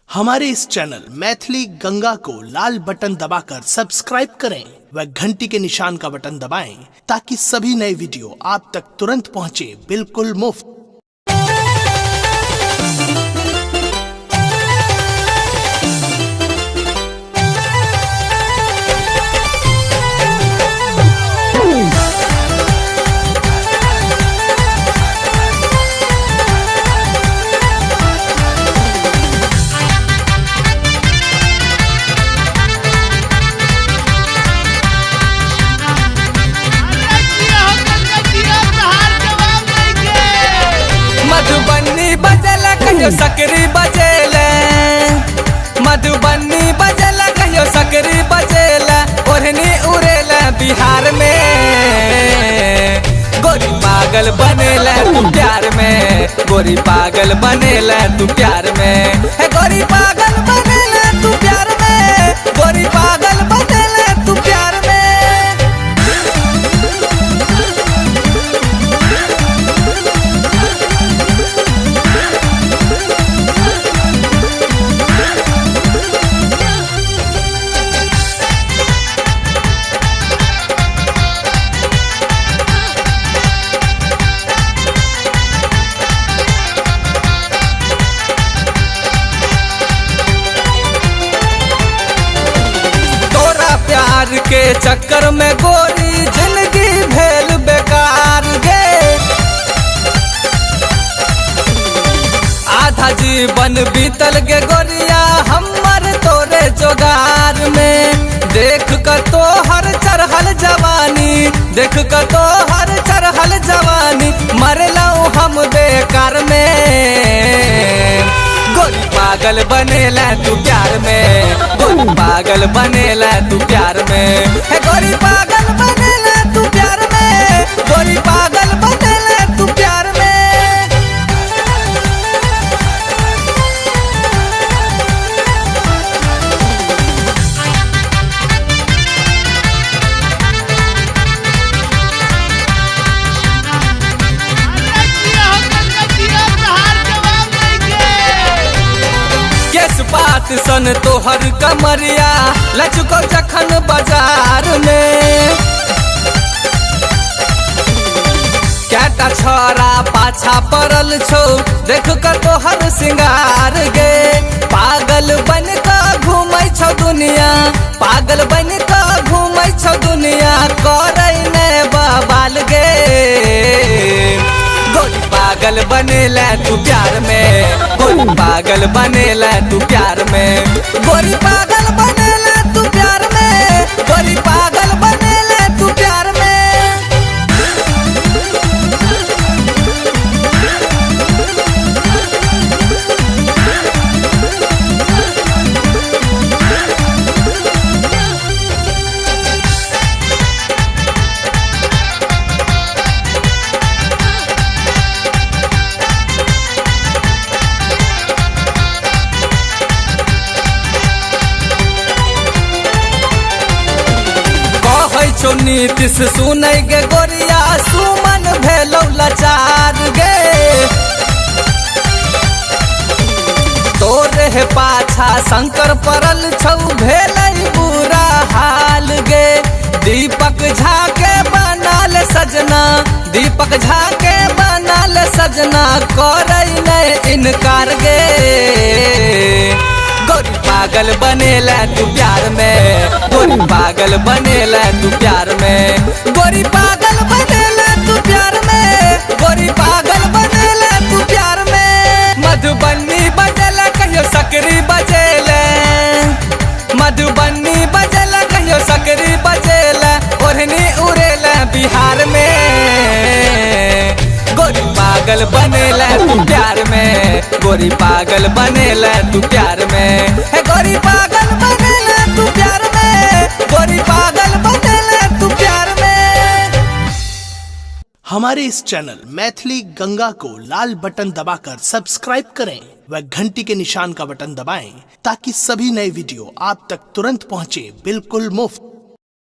हमारे इस चैनल मैथिली गंगा को लाल बटन दबाकर सब्सक्राइब करें व घंटी के निशान का बटन दबाएं ताकि सभी नए वीडियो आप तक तुरंत पहुंचे बिल्कुल मुफ्त। मधुबनी बजला कहियो सकरी बजेला, मधुबनी बजला कहियो सकरी बजेला, ओढ़नी उड़ेला बिहार में। गोरी पागल बनेला तू प्यार में, गोरी पागल बनेला तू प्यार में, है गोरी पागल बनेला तू प्यार में, गोरी पागल बनेला तू प्यार में। प्यार के चक्कर में गोरी जिंदगी भेल बेकार गे, आधा जीवन बीतल गे गोरिया हमर तोरे जोगार में। देख कर तो हर चढ़ल जवानी, देख कर तो हर चढ़ल जवानी, मरलाऊ हम बेकार में। गोरी पागल बनेला तू प्यार में, गोरी पागल बनेला तू प्यार में, है गोरी पागल बनेला तू प्यार में, गोरी पागल बनेला तू प्यार में। बात सन तोहर कमरिया लचको जखन बाजार में, कैटा छोरा पाछा पड़ल छो देख कर तोहर सिंगार गे। पागल बन का घूमै छौ दुनिया, पागल बन का घूमै छौ दुनिया, करे ने बवाल गे। गोरी पागल बनेला तू प्यार में, गोरी पागल बनेला तू प्यार में, गोरी पागल बनेला तू प्यार में, गोरी पागल बनेला तू प्यार में। छो नीतिश सुनै गे गोरिया सुमन भेलौ लाचार गे, तोरे हे पाछा शंकर पड़ल छौ भेलै बुरा हाल गे। दीपक झा के बनाल सजना, दीपक झा के बनाल सजना, करे नै इनकार गे। गोरी पागल बनेला तू प्यार में, गोरी पागल बनेला तू प्यार में, गोरी पागल बनेला तू प्यार में, गोरी पागल बनेला तू प्यार में। मधुबनी बजला कहियो सकरी बजेला, मधुबनी बजला कहियो सकरी बजेला, ओढ़नी उड़ेला बिहार में। गोरी पागल बनेला तू प्यार में, गोरी पागल बनेला तू प्यार में, है गोरी पागल बनेला तू प्यार में, गोरी पागल बनेला तू प्यार में। हमारे इस चैनल मैथिली गंगा को लाल बटन दबाकर सब्सक्राइब करें व घंटी के निशान का बटन दबाएं ताकि सभी नए वीडियो आप तक तुरंत पहुंचे बिल्कुल मुफ्त।